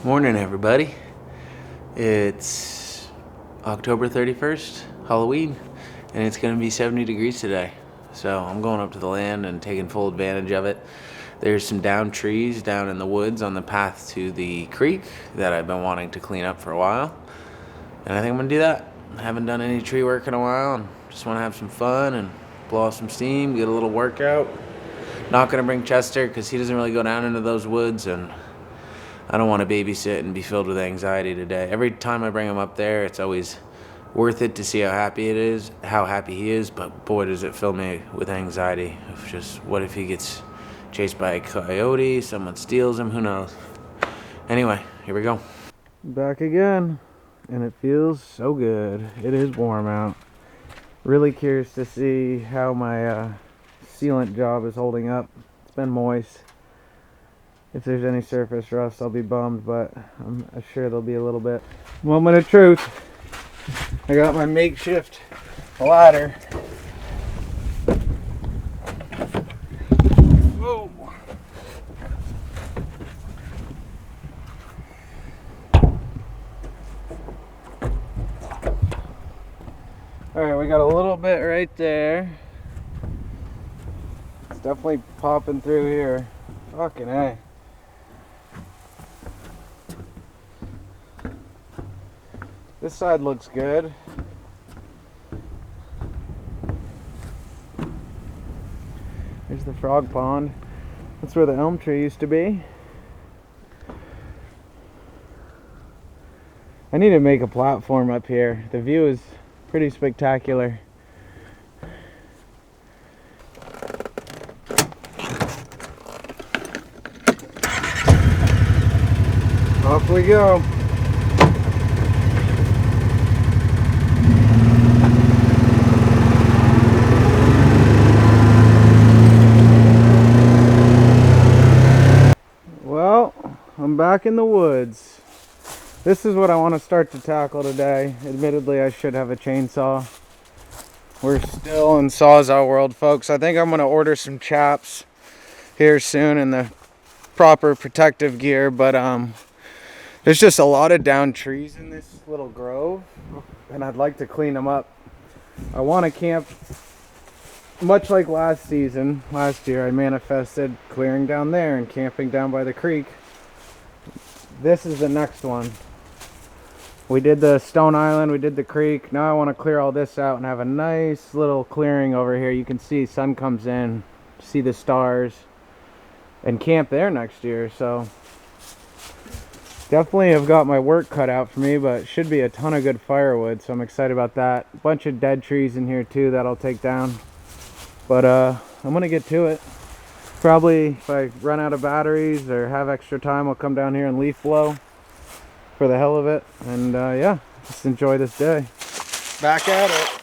Morning, everybody. It's October 31st, Halloween, and it's going to be 70 degrees today. So I'm going up to the land and taking full advantage of it. There's some downed trees down in the woods on the path to the creek that I've been wanting to clean up for a while. And I think I'm going to do that. I haven't done any tree work in a while and just want to have some fun and blow off some steam, get a little workout. Not going to bring Chester because he doesn't really go down into those woods, and I don't want to babysit and be filled with anxiety today. Every time I bring him up there, it's always worth it to see how happy he is, but boy, does it fill me with anxiety of just what if he gets chased by a coyote, someone steals him, who knows. Anyway, here we go. Back again, and it feels so good. It is warm out. Really curious to see how my sealant job is holding up. It's been moist. If there's any surface rust, I'll be bummed, but I'm sure there'll be a little bit. Moment of truth. I got my makeshift ladder. Whoa. Alright, we got a little bit right there. It's definitely popping through here. Fucking A. This side looks good. There's the frog pond. That's where the elm tree used to be. I need to make a platform up here. The view is pretty spectacular. Off we go. Well, I'm back in the woods. This is what I want to start to tackle today. Admittedly, I should have a chainsaw. We're still in Sawzall world, folks. I think I'm going to order some chaps here soon in the proper protective gear, but there's just a lot of downed trees in this little grove, and I'd like to clean them up. I want to camp much like last year I manifested clearing down there and camping down by the creek. This is the next one. We did the Stone Island, we did the creek. Now I want to clear all this out and have a nice little clearing over here. You can see sun comes in, see the stars, and camp there next year. So definitely have got my work cut out for me, but should be a ton of good firewood, so I'm excited about that. A bunch of dead trees in here too that I'll take down. But I'm gonna get to it. Probably if I run out of batteries or have extra time, I'll come down here and leaf blow for the hell of it. And yeah, just enjoy this day. Back at it.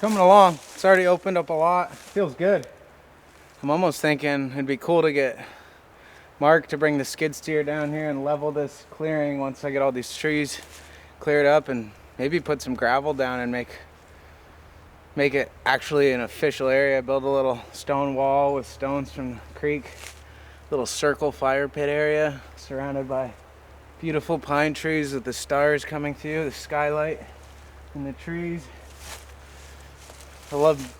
coming along. It's already opened up a lot. Feels good. I'm almost thinking it'd be cool to get Mark to bring the skid steer down here and level this clearing once I get all these trees cleared up, and maybe put some gravel down and make it actually an official area. Build a little stone wall with stones from the creek, little circle fire pit area surrounded by beautiful pine trees with the stars coming through, the skylight and the trees. I love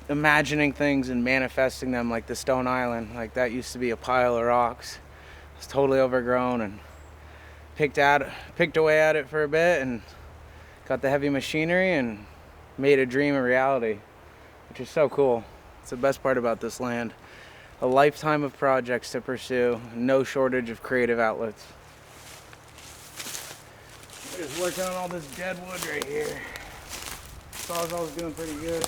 imagining things and manifesting them, like the stone island. Like that used to be a pile of rocks. It's totally overgrown, and picked away at it for a bit and got the heavy machinery and made a dream a reality, which is so cool. It's the best part about this land. A lifetime of projects to pursue, no shortage of creative outlets. We're just working on all this dead wood right here. Sawzall's doing pretty good.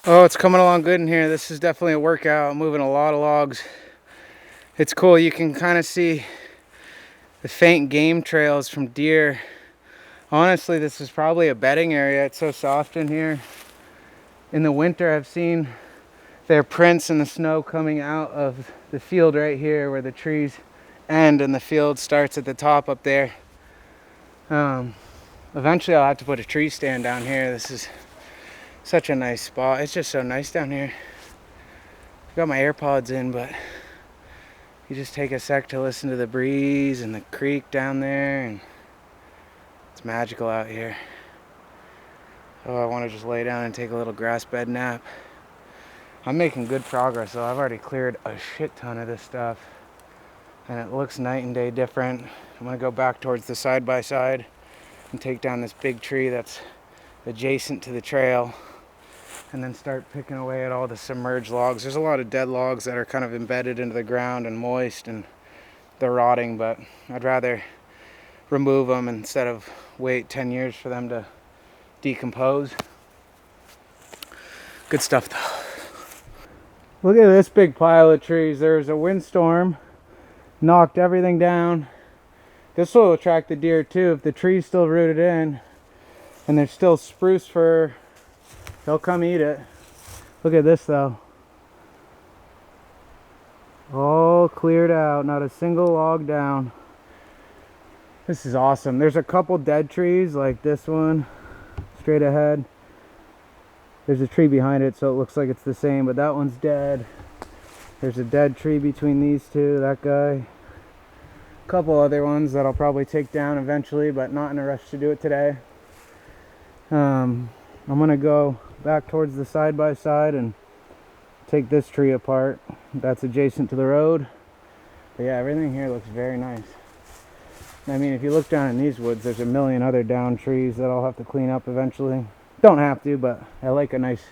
Oh, it's coming along good in here. This is definitely a workout. I'm moving a lot of logs. It's cool. You can kind of see the faint game trails from deer. Honestly, this is probably a bedding area. It's so soft in here. In the winter, I've seen their prints in the snow coming out of the field right here where the trees end and the field starts at the top up there. Eventually, I'll have to put a tree stand down here. This is such a nice spot. It's just so nice down here. I've got my AirPods in, but you just take a sec to listen to the breeze and the creek down there, and it's magical out here. Oh, I want to just lay down and take a little grass bed nap. I'm making good progress though. I've already cleared a shit ton of this stuff, and it looks night and day different. I'm gonna go back towards the side-by-side and take down this big tree that's adjacent to the trail, and then start picking away at all the submerged logs. There's a lot of dead logs that are kind of embedded into the ground and moist and they're rotting, but I'd rather remove them instead of wait 10 years for them to decompose. Good stuff though. Look at this big pile of trees. There's a windstorm, knocked everything down. This will attract the deer too. If the tree's still rooted in and there's still spruce fir, they'll come eat it. Look at this though. All cleared out, not a single log down. This is awesome. There's a couple dead trees like this one straight ahead. There's a tree behind it, so it looks like it's the same, but that one's dead. There's a dead tree between these two, that guy. A couple other ones that I'll probably take down eventually, but not in a rush to do it today. I'm gonna go back towards the side-by-side and take this tree apart. That's adjacent to the road. But yeah, everything here looks very nice. I mean, if you look down in these woods, there's a million other down trees that I'll have to clean up eventually. Don't have to, but I like a nice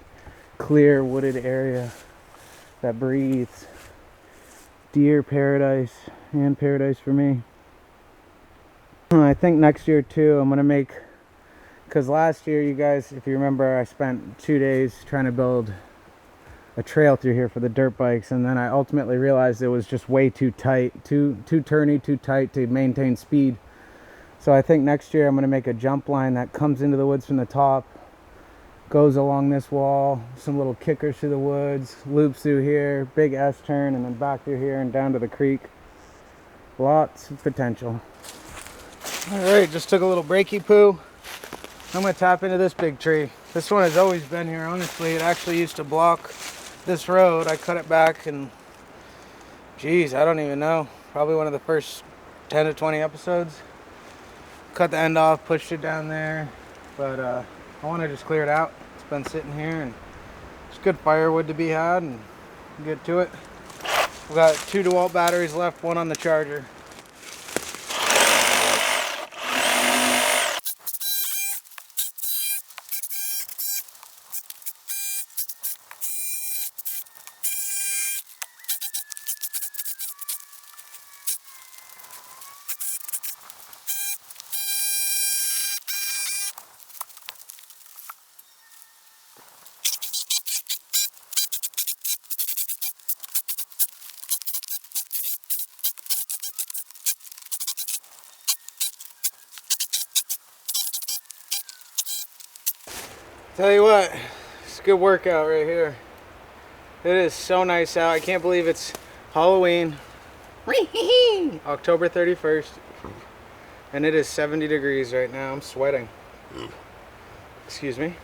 clear wooded area that breathes. Deer paradise and paradise for me. I think next year too, I'm gonna make because last year, you guys, if you remember, I spent 2 days trying to build a trail through here for the dirt bikes, and then I ultimately realized it was just way too tight, too turny, too tight to maintain speed. So I think next year I'm going to make a jump line that comes into the woods from the top, goes along this wall, some little kickers through the woods, loops through here, big S turn, and then back through here and down to the creek. Lots of potential. All right, just took a little breaky poo. I'm going to tap into this big tree. This one has always been here, honestly. It actually used to block this road. I cut it back and, geez, I don't even know. Probably one of the first 10 to 20 episodes. Cut the end off, pushed it down there. But I want to just clear it out. It's been sitting here, and it's good firewood to be had, and get to it. We've got 2 DeWalt batteries left, one on the charger. Tell you what, it's a good workout right here. It is so nice out. I can't believe it's Halloween, October 31st, and it is 70 degrees right now. I'm sweating. Excuse me.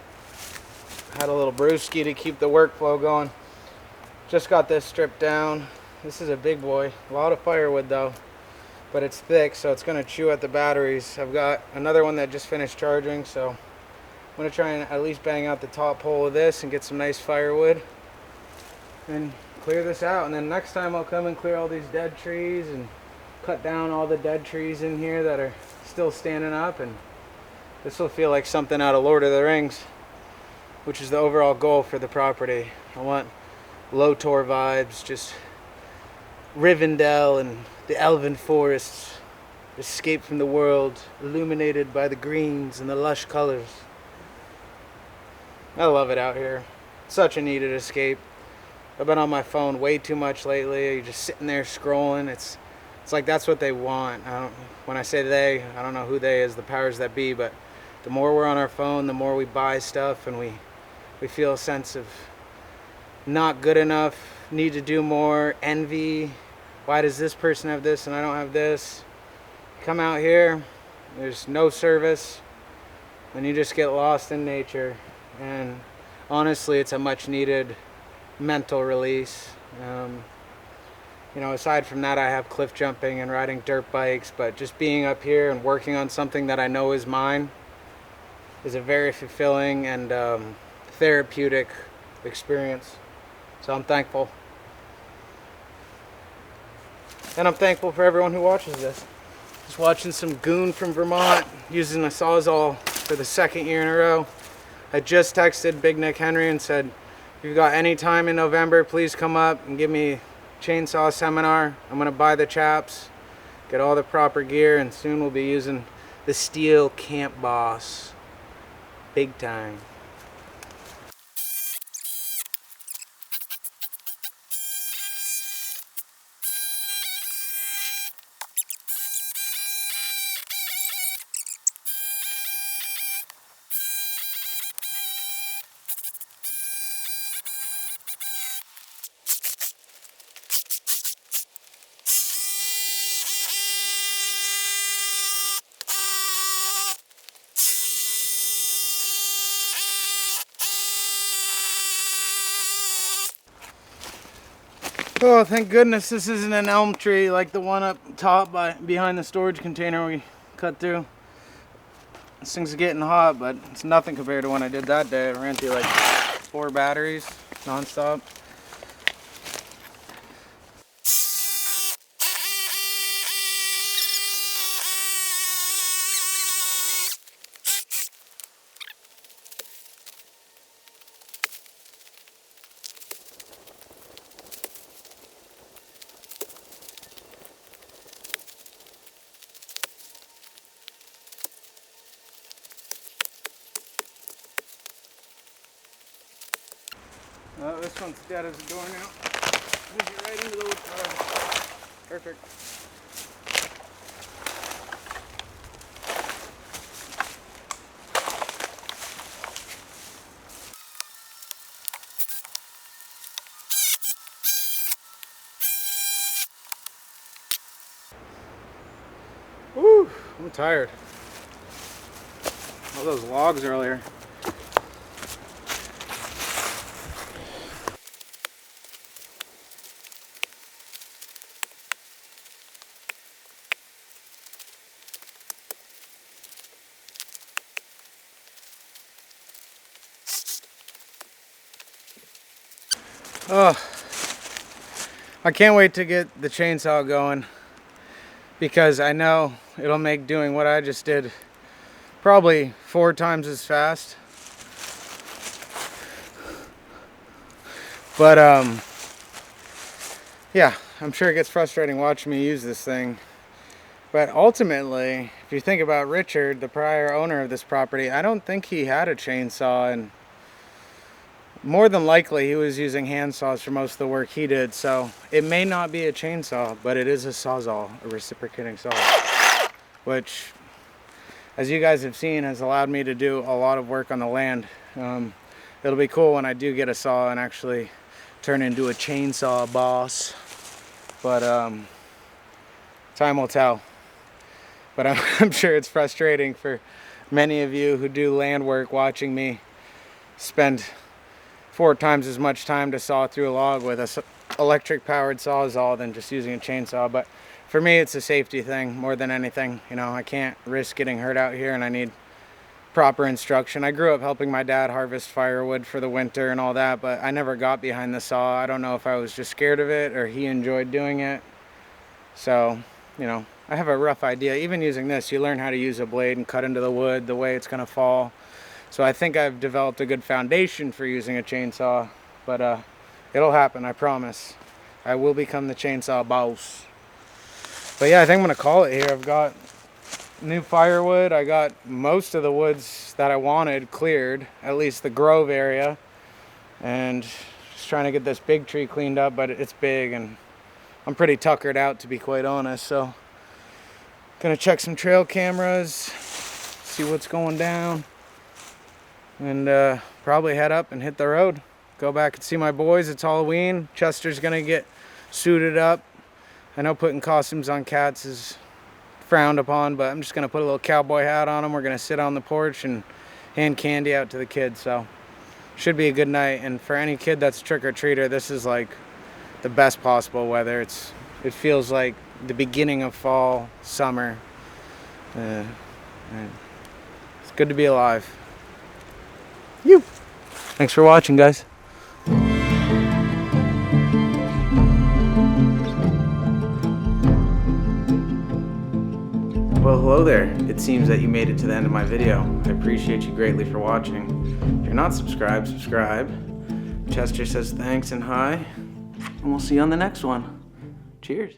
Had a little brewski to keep the workflow going. Just got this stripped down. This is a big boy. A lot of firewood though, but it's thick, so it's gonna chew at the batteries. I've got another one that just finished charging, so I'm going to try and at least bang out the top hole of this and get some nice firewood and clear this out. And then next time I'll come and clear all these dead trees and cut down all the dead trees in here that are still standing up, and this will feel like something out of Lord of the Rings, which is the overall goal for the property. I want Lotor vibes, just Rivendell and the Elven forests, escape from the world, illuminated by the greens and the lush colors. I love it out here. Such a needed escape. I've been on my phone way too much lately. You're just sitting there scrolling. It's like that's what they want. When I say they, I don't know who they is, the powers that be, but the more we're on our phone, the more we buy stuff, and we feel a sense of not good enough, need to do more, envy. Why does this person have this and I don't have this? Come out here, there's no service, and you just get lost in nature. And honestly, it's a much needed mental release. You know, aside from that, I have cliff jumping and riding dirt bikes, but just being up here and working on something that I know is mine is a very fulfilling and therapeutic experience. So I'm thankful. And I'm thankful for everyone who watches this. Just watching some goon from Vermont using a Sawzall for the 2nd year in a row. I just texted Big Nick Henry and said, if you've got any time in November, please come up and give me a chainsaw seminar. I'm going to buy the chaps, get all the proper gear, and soon we'll be using the Steel Camp Boss. Big time. Oh, thank goodness this isn't an elm tree like the one up top behind the storage container we cut through. This thing's getting hot, but it's nothing compared to when I did that day. I ran through like 4 batteries non-stop. This one's dead as a door now. Move it right into the wood pile. Perfect. Woo! I'm tired. All those logs earlier. Oh, I can't wait to get the chainsaw going because I know it'll make doing what I just did probably 4 times as fast. But yeah, I'm sure it gets frustrating watching me use this thing. But ultimately, if you think about Richard, the prior owner of this property, I don't think he had a chainsaw, and more than likely he was using hand saws for most of the work he did. So it may not be a chainsaw, but it is a sawzall, a reciprocating saw, which, as you guys have seen, has allowed me to do a lot of work on the land. It'll be cool when I do get a saw and actually turn into a chainsaw boss, but time will tell. But I'm sure it's frustrating for many of you who do land work watching me spend 4 times as much time to saw through a log with a electric powered sawzall than just using a chainsaw. But for me, it's a safety thing more than anything. You know, I can't risk getting hurt out here, and I need proper instruction. I grew up helping my dad harvest firewood for the winter and all that, but I never got behind the saw. I don't know if I was just scared of it or he enjoyed doing it. So, you know, I have a rough idea. Even using this, you learn how to use a blade and cut into the wood the way it's going to fall. So I think I've developed a good foundation for using a chainsaw, but it'll happen, I promise. I will become the chainsaw boss. But yeah, I think I'm going to call it here. I've got new firewood. I got most of the woods that I wanted cleared, at least the grove area. And just trying to get this big tree cleaned up, but it's big and I'm pretty tuckered out, to be quite honest. So gonna check some trail cameras, see what's going down, and probably head up and hit the road. Go back and see my boys. It's Halloween. Chester's gonna get suited up. I know putting costumes on cats is frowned upon, but I'm just gonna put a little cowboy hat on them. We're gonna sit on the porch and hand candy out to the kids. So should be a good night. And for any kid that's a trick-or-treater, this is like the best possible weather. It feels like the beginning of fall, summer. It's good to be alive. You. Thanks for watching, guys. Well, hello there. It seems that you made it to the end of my video. I appreciate you greatly for watching. If you're not subscribed, subscribe. Chester says thanks and hi, and we'll see you on the next one. Cheers.